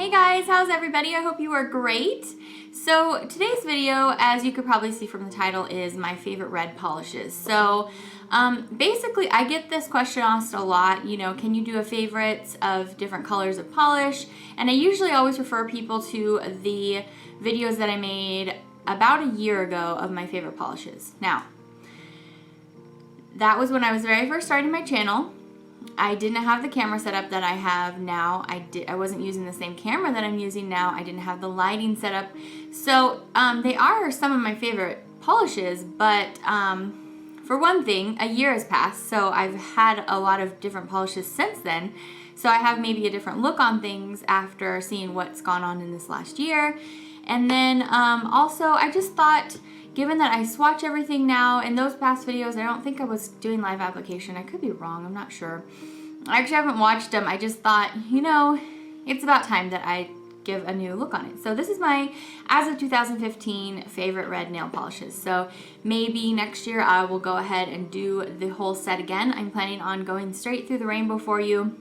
Hey guys, how's everybody? I hope you are great. So today's video, as you could probably see from the title, is my favorite red polishes. So basically I get this question asked a lot, you know, can you do a favorites of different colors of polish? And I usually always refer people to the videos that I made about a year ago of my favorite polishes. Now, that was when I was very first starting my channel. I didn't have the camera setup that I have now. I wasn't using the same camera that I'm using now. I didn't have the lighting set up. So they are some of my favorite polishes, but for one thing, a year has passed, so I've had a lot of different polishes since then. So I have maybe a different look on things after seeing what's gone on in this last year. And then also I just thought, given that I swatch everything now, in those past videos, I don't think I was doing live application. I could be wrong, I'm not sure. I actually haven't watched them. I just thought, you know, it's about time that I give a new look on it. So this is my, as of 2015, favorite red nail polishes. So maybe next year I will go ahead and do the whole set again. I'm planning on going straight through the rainbow for you.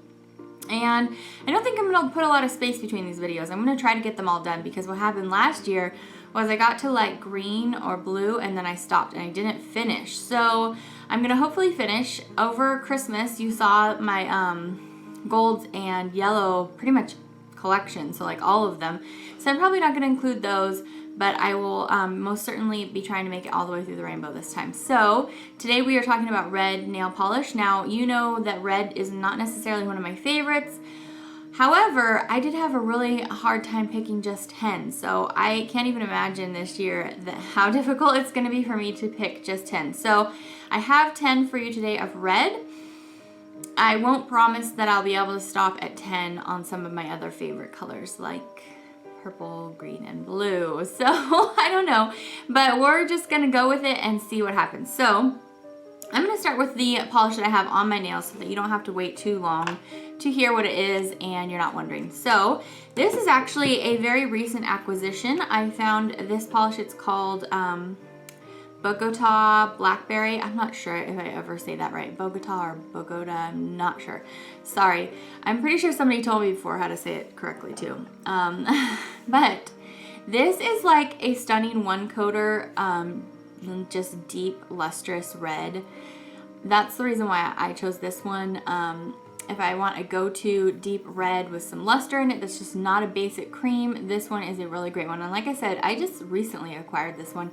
And I don't think I'm going to put a lot of space between these videos. I'm going to try to get them all done, because what happened last year was I got to like green or blue and then I stopped and I didn't finish. So I'm going to hopefully finish. Over Christmas you saw my golds and yellow pretty much collection, so like all of them. So I'm probably not going to include those, but I will most certainly be trying to make it all the way through the rainbow this time. So today we are talking about red nail polish. Now, you know that red is not necessarily one of my favorites. However, I did have a really hard time picking just 10, so I can't even imagine this year how difficult it's going to be for me to pick just 10. So I have 10 for you today of red. I won't promise that I'll be able to stop at 10 on some of my other favorite colors like purple, green, and blue. So I don't know, but we're just going to go with it and see what happens. So I'm going to start with the polish that I have on my nails so that you don't have to wait too long to hear what it is and you're not wondering. So this is actually a very recent acquisition. I found this polish. It's called Bogota Blackberry. I'm not sure if I ever say that right. Bogota or Bogota, I'm not sure. Sorry. I'm pretty sure somebody told me before how to say it correctly too. But this is like a stunning one coater, just deep lustrous red. That's the reason why I chose this one. If I want a go-to deep red with some luster in it that's just not a basic cream, this one is a really great one. And like I said, I just recently acquired this one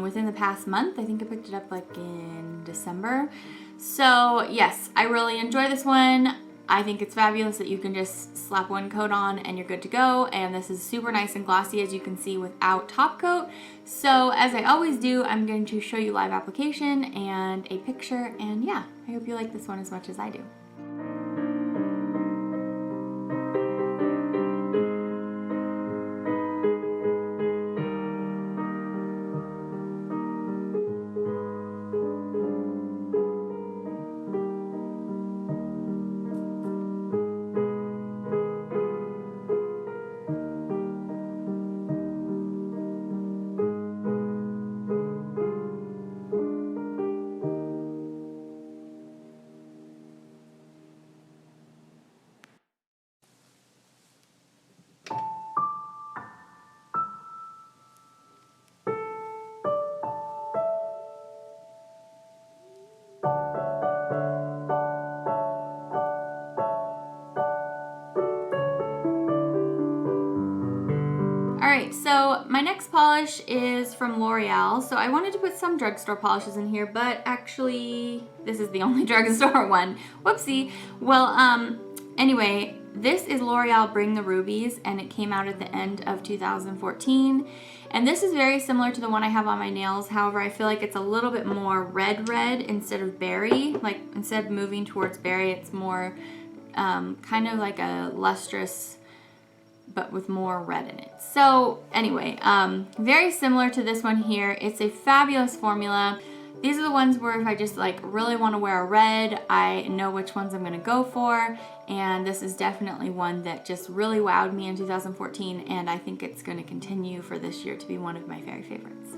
within the past month. I think I picked it up like in December. So yes, I really enjoy this one. I think it's fabulous that you can just slap one coat on and you're good to go. And this is super nice and glossy, as you can see, without top coat. So as I always do, I'm going to show you live application and a picture. And yeah, I hope you like this one as much as I do. Alright, so my next polish is from L'Oreal. So I wanted to put some drugstore polishes in here, but actually this is the only drugstore one. Whoopsie. Well, anyway, this is L'Oreal Bring the Rubies, and it came out at the end of 2014. And this is very similar to the one I have on my nails. However, I feel like it's a little bit more red instead of berry. Like, instead of moving towards berry, it's more kind of like a lustrous, but with more red in it. So anyway, very similar to this one here. It's a fabulous formula. These are the ones where if I just like really want to wear a red, I know which ones I'm going to go for. And this is definitely one that just really wowed me in 2014, and I think it's going to continue for this year to be one of my very favorites.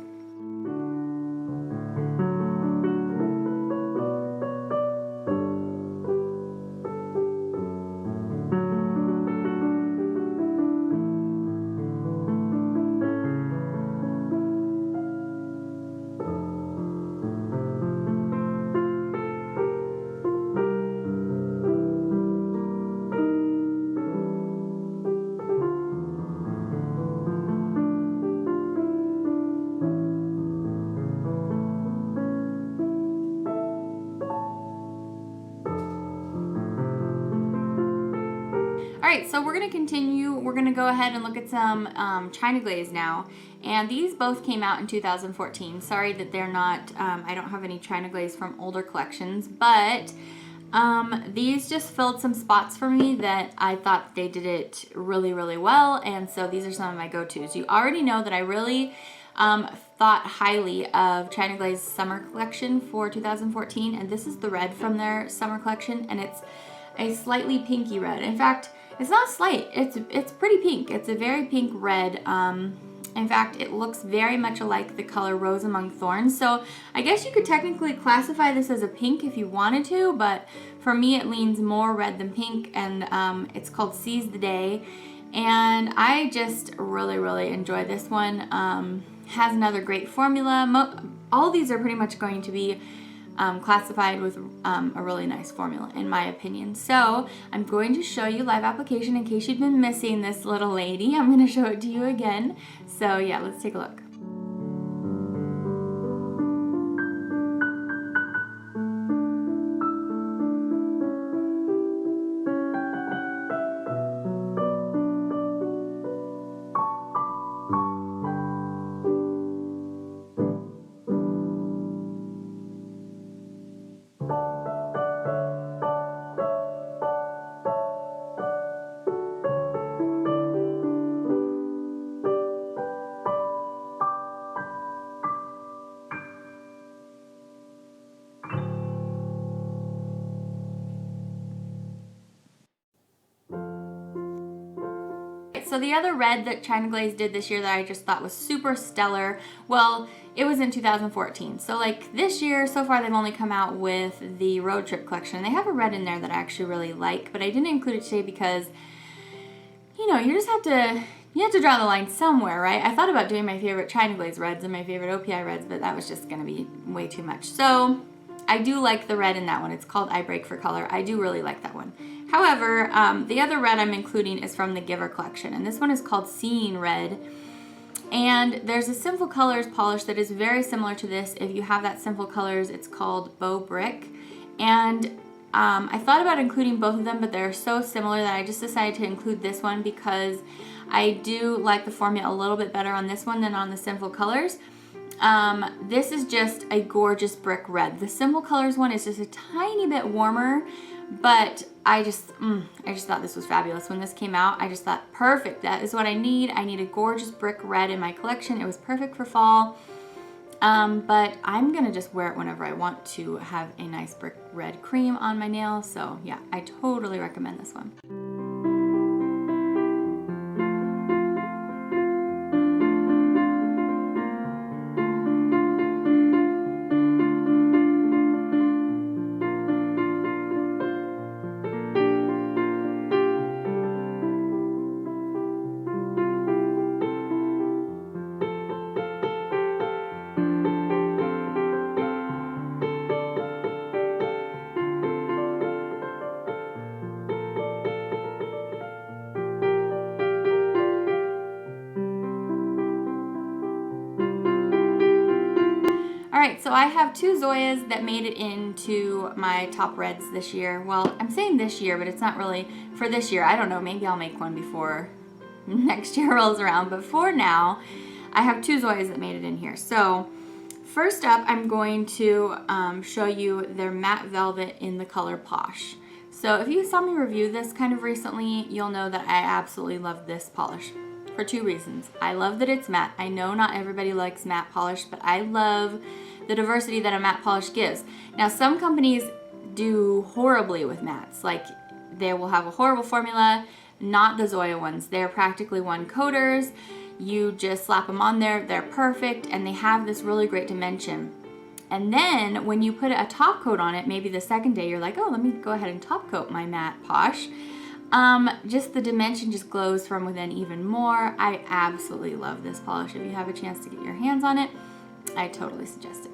Alright, so we're going to continue. We're going to go ahead and look at some China Glaze now. And these both came out in 2014. Sorry that they're not, I don't have any China Glaze from older collections, but these just filled some spots for me that I thought they did it really, really well. And so these are some of my go-tos. You already know that I really thought highly of China Glaze summer collection for 2014. And this is the red from their summer collection. And it's a slightly pinky red. In fact, it's not slight, it's pretty pink. It's a very pink red. In fact, it looks very much alike the color Rose Among Thorns. So I guess you could technically classify this as a pink if you wanted to, but for me it leans more red than pink, and it's called Seize the Day. And I just really, really enjoy this one. Has another great formula. All these are pretty much going to be classified with a really nice formula in my opinion. So I'm going to show you live application in case you've been missing this little lady. I'm going to show it to you again. So yeah, let's take a look. So the other red that China Glaze did this year that I just thought was super stellar, well, it was in 2014. So like this year, so far they've only come out with the Road Trip collection. They have a red in there that I actually really like, but I didn't include it today because, you know, you have to draw the line somewhere, right? I thought about doing my favorite China Glaze reds and my favorite OPI reds, but that was just gonna be way too much. So I do like the red in that one. It's called I Break for Color. I do really like that one. However, the other red I'm including is from the Giver collection, and this one is called Seeing Red. And there's a Sinful Colors polish that is very similar to this. If you have that Sinful Colors, it's called Bow Brick. And I thought about including both of them, but they're so similar that I just decided to include this one because I do like the formula a little bit better on this one than on the Sinful Colors. This is just a gorgeous brick red. The Sinful Colors one is just a tiny bit warmer, but I just thought this was fabulous. When this came out, I just thought, perfect, that is what I need. I need a gorgeous brick red in my collection. It was perfect for fall. But I'm gonna just wear it whenever I want to have a nice brick red cream on my nail. So yeah, I totally recommend this one. Alright, so I have two Zoyas that made it into my top reds this year. Well, I'm saying this year, but it's not really for this year. I don't know, maybe I'll make one before next year rolls around. But for now, I have two Zoyas that made it in here. So first up, I'm going to show you their matte velvet in the color Posh. So if you saw me review this kind of recently, you'll know that I absolutely love this polish. For two reasons. I love that it's matte. I know not everybody likes matte polish, but I love the diversity that a matte polish gives. Now, some companies do horribly with mattes. Like, they will have a horrible formula, not the Zoya ones. They're practically one coaters. You just slap them on there, they're perfect, and they have this really great dimension. And then when you put a top coat on it, maybe the second day, you're like, oh, let me go ahead and top coat my matte Posh. Just the dimension just glows from within even more. I absolutely love this polish. If you have a chance to get your hands on it, I totally suggest it.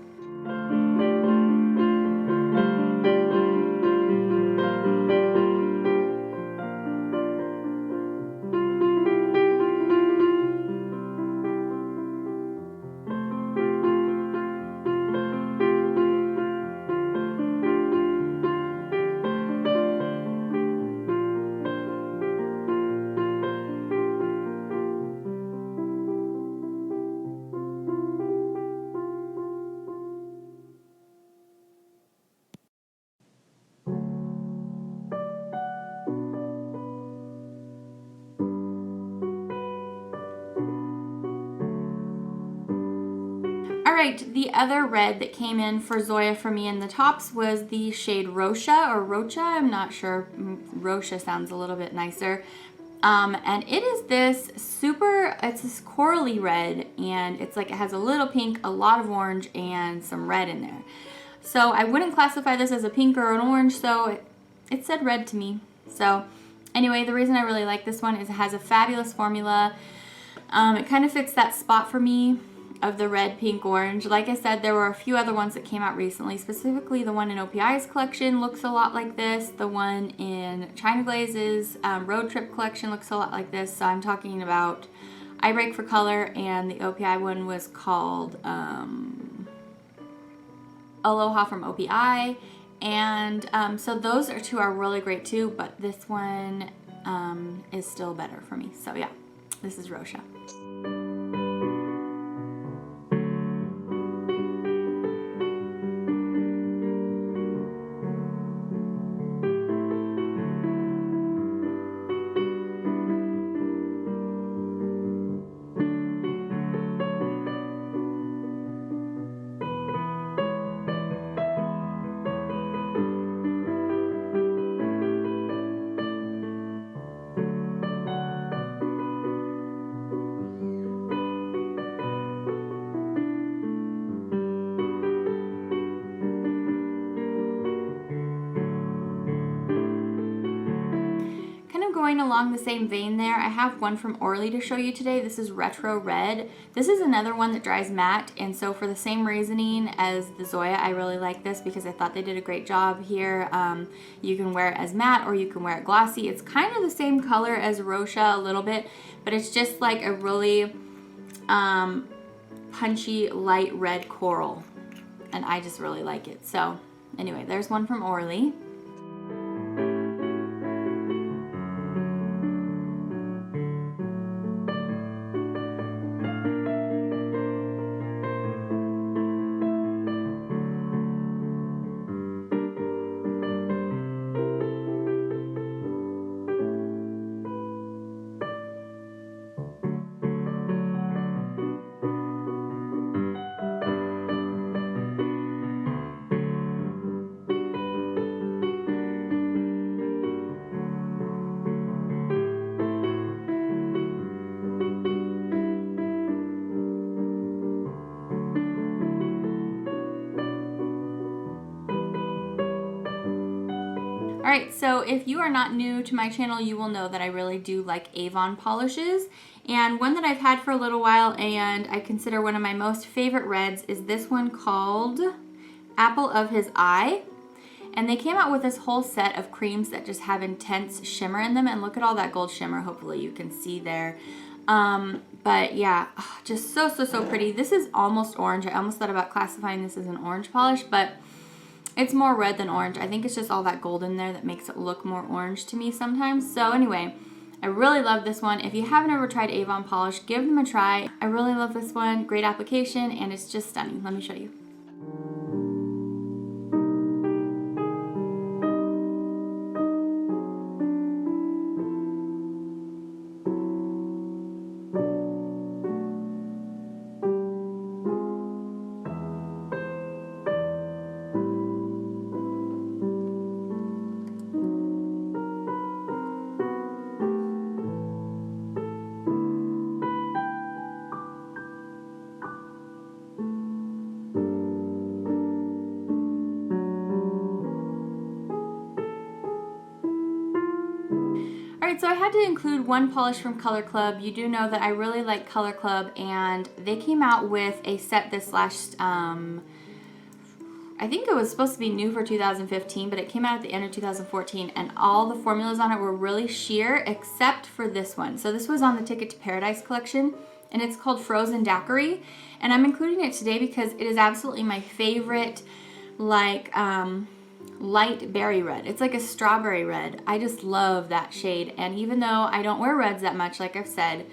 right, the other red that came in for Zoya for me in the tops was the shade Rocha or Rocha. I'm not sure. Rocha sounds a little bit nicer. And it is this it's this corally red, and it's like it has a little pink, a lot of orange, and some red in there. So I wouldn't classify this as a pink or an orange, so it said red to me. So anyway, the reason I really like this one is it has a fabulous formula. It kind of fits that spot for me of the red, pink, orange. Like I said, there were a few other ones that came out recently, specifically the one in OPI's collection looks a lot like this. The one in China Glaze's road trip collection looks a lot like this. So I'm talking about I Break for Color, and the OPI one was called Aloha from OPI. And so those two are really great too, but this one is still better for me. So yeah, this is Rocha. Going along the same vein there, I have one from Orly to show you today. This is Retro Red. This is another one that dries matte, and so for the same reasoning as the Zoya, I really like this because I thought they did a great job here. You can wear it as matte or you can wear it glossy. It's kind of the same color as Rocha a little bit, but it's just like a really punchy light red coral, and I just really like it. So anyway, there's one from Orly. Alright, so if you are not new to my channel, you will know that I really do like Avon polishes. And one that I've had for a little while and I consider one of my most favorite reds is this one called Apple of His Eye. And they came out with this whole set of creams that just have intense shimmer in them. And look at all that gold shimmer, hopefully you can see there. But yeah, just so pretty. This is almost orange. I almost thought about classifying this as an orange polish, but it's more red than orange. I think it's just all that gold in there that makes it look more orange to me sometimes. So anyway, I really love this one. If you haven't ever tried Avon polish, give them a try. I really love this one. Great application, and it's just stunning. Let me show you. So I had to include one polish from Color Club. You do know that I really like Color Club, and they came out with a set this last, I think it was supposed to be new for 2015, but it came out at the end of 2014, and all the formulas on it were really sheer except for this one. So this was on the Ticket to Paradise collection, and it's called Frozen Daiquiri, and I'm including it today because it is absolutely my favorite, like, light berry red. It's like a strawberry red. I just love that shade, and even though I don't wear reds that much, like I've said,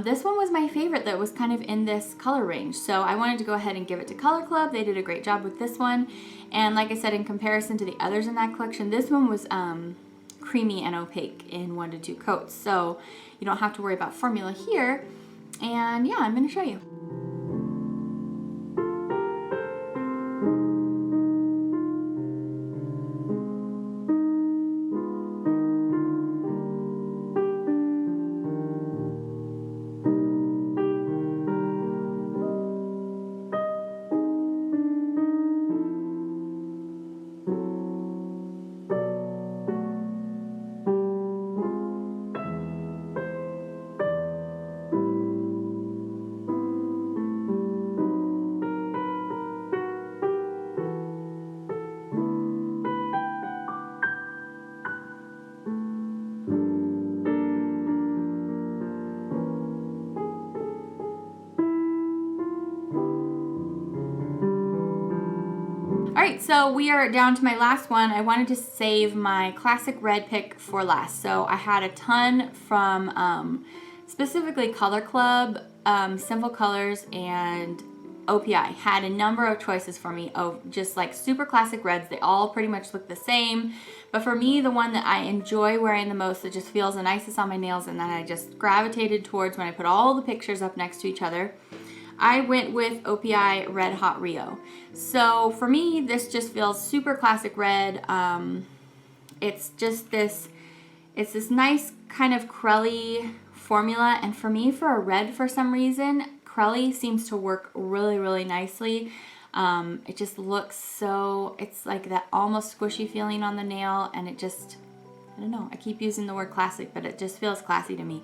this one was my favorite that was kind of in this color range. So I wanted to go ahead and give it to Color Club. They did a great job with this one, and like I said, in comparison to the others in that collection, this one was creamy and opaque in 1 to 2 coats, so you don't have to worry about formula here. And yeah, I'm going to show you. right, so we are down to my last one. I wanted to save my classic red pick for last. So I had a ton from specifically Color Club, Simple Colors, and OPI. Had a number of choices for me of just like super classic reds. They all pretty much look the same. But for me, the one that I enjoy wearing the most, that just feels the nicest on my nails and that I just gravitated towards when I put all the pictures up next to each other, I went with OPI Red Hot Rio. So for me, this just feels super classic red. It's just this, it's this nice kind of crelly formula. And for me, for a red, for some reason, crelly seems to work really, really nicely. It just looks so, it's like that almost squishy feeling on the nail, and it just, I don't know, I keep using the word classic, but it just feels classy to me.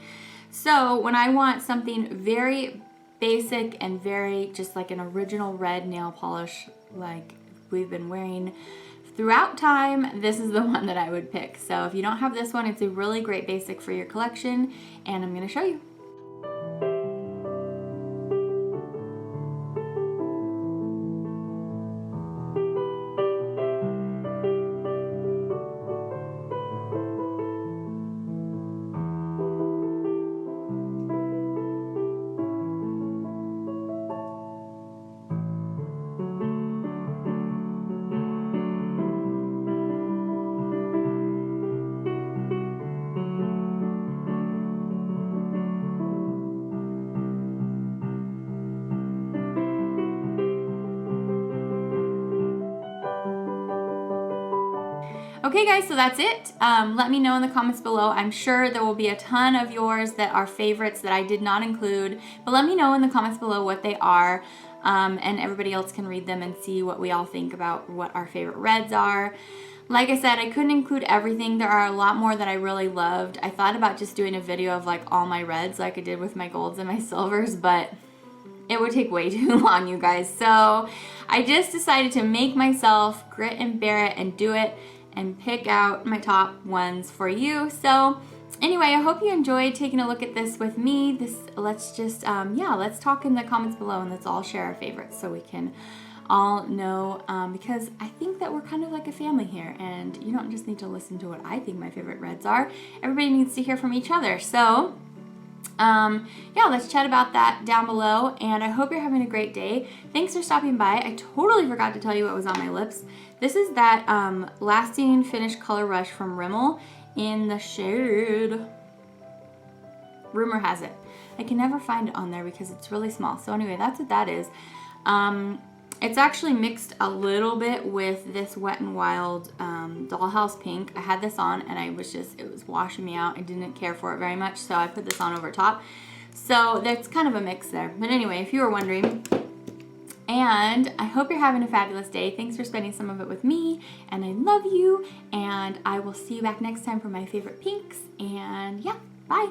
So when I want something very basic and very just like an original red nail polish like we've been wearing throughout time, this is the one that I would pick. So if you don't have this one, it's a really great basic for your collection, and I'm going to show you. Okay guys, so that's it. Let me know in the comments below. I'm sure there will be a ton of yours that are favorites that I did not include, but let me know in the comments below what they are, and everybody else can read them and see what we all think about what our favorite reds are. Like I said, I couldn't include everything. There are a lot more that I really loved. I thought about just doing a video of like all my reds like I did with my golds and my silvers, but it would take way too long, you guys. So I just decided to make myself grit and bear it and do it and pick out my top ones for you. So anyway, I hope you enjoyed taking a look at this with me. Let's just, yeah, let's talk in the comments below and let's all share our favorites so we can all know, because I think that we're kind of like a family here, and you don't just need to listen to what I think my favorite reds are. Everybody needs to hear from each other. So yeah, let's chat about that down below, and I hope you're having a great day. Thanks for stopping by. I totally forgot to tell you what was on my lips. This is that Lasting Finish Color Rush from Rimmel in the shade Rumor Has It. I can never find it on there because it's really small. So anyway, that's what that is. It's actually mixed a little bit with this Wet n Wild Dollhouse Pink. I had this on and it was washing me out. I didn't care for it very much, so I put this on over top. So that's kind of a mix there. But anyway, if you were wondering, and I hope you're having a fabulous day. Thanks for spending some of it with me, and I love you, and I will see you back next time for my favorite pinks, and yeah, bye.